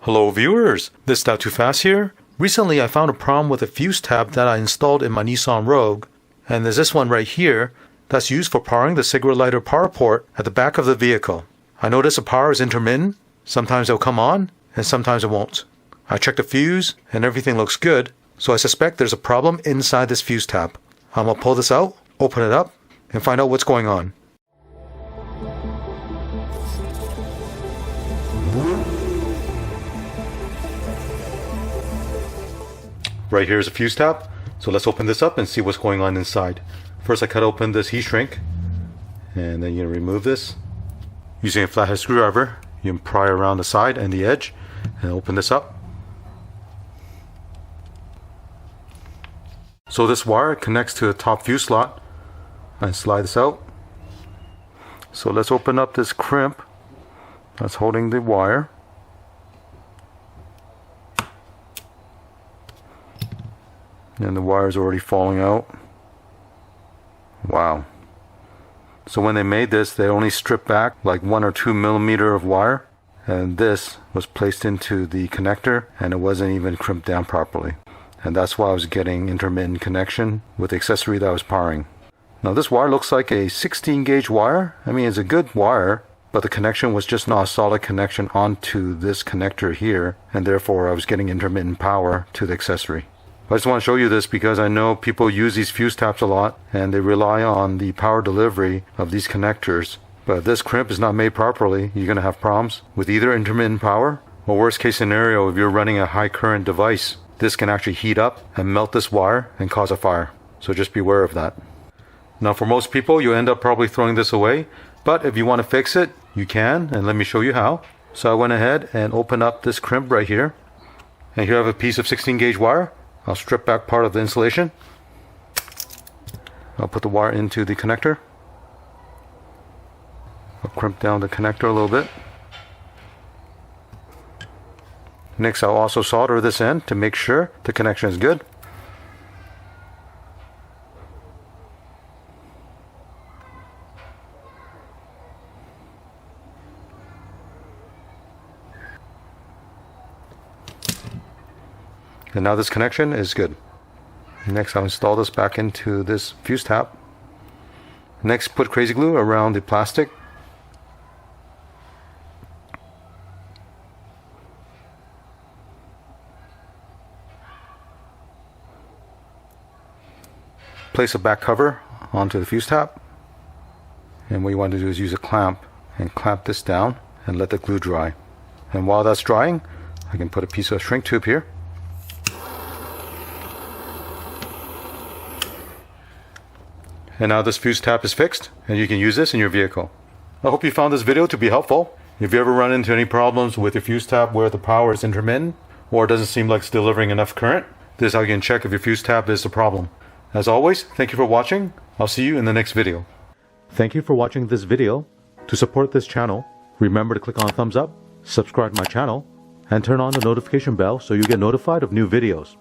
Hello viewers, this Not Too Fast here. Recently I found a problem with a fuse tap that I installed in my Nissan Rogue, and there's this one right here that's used for powering the cigarette lighter power port at the back of the vehicle. I notice the power is intermittent, sometimes it'll come on and sometimes it won't. I checked the fuse and everything looks good, so I suspect there's a problem inside this fuse tap. I'm gonna pull this out, open it up, and find out what's going on. Right here is a fuse tap, so let's open this up and see what's going on inside. First I cut open this Heatshrink, and then you're going to remove this. Using a flathead screwdriver, you can pry around the side and the edge and open this up. So this wire connects to the top fuse slot, and slide this out. So let's open up this crimp that's holding the wire. And the wire is already falling out. Wow. So when they made this, they only stripped back like 1 or 2 millimeter of wire, and this was placed into the connector and it wasn't even crimped down properly. And that's why I was getting intermittent connection with the accessory that I was powering. Now this wire looks like a 16 gauge wire. I mean, it's a good wire, but the connection was just not a solid connection onto this connector here, and therefore I was getting intermittent power to the accessory. I just want to show you this because I know people use these fuse taps a lot and they rely on the power delivery of these connectors. But if this crimp is not made properly, you're going to have problems with either intermittent power, or worst case scenario, if you're running a high current device, this can actually heat up and melt this wire and cause a fire. So just beware of that. Now for most people, you end up probably throwing this away, but if you want to fix it, you can, and let me show you how. So I went ahead and opened up this crimp right here, and here I have a piece of 16 gauge wire. I'll strip back part of the insulation. I'll put the wire into the connector. I'll crimp down the connector a little bit. Next, I'll also solder this end to make sure the connection is good. And now this connection is good. Next, I'll install this back into this fuse tap. Next, put crazy glue around the plastic. Place a back cover onto the fuse tap. And what you want to do is use a clamp and clamp this down and let the glue dry. And while that's drying, I can put a piece of shrink tube here. And now this fuse tap is fixed and you can use this in your vehicle. I hope you found this video to be helpful. If you ever run into any problems with your fuse tap where the power is intermittent or it doesn't seem like it's delivering enough current, this is how you can check if your fuse tap is the problem. As always, thank you for watching. I'll see you in the next video. Thank you for watching this video. To support this channel, remember to click on thumbs up, subscribe to my channel, and turn on the notification bell so you get notified of new videos.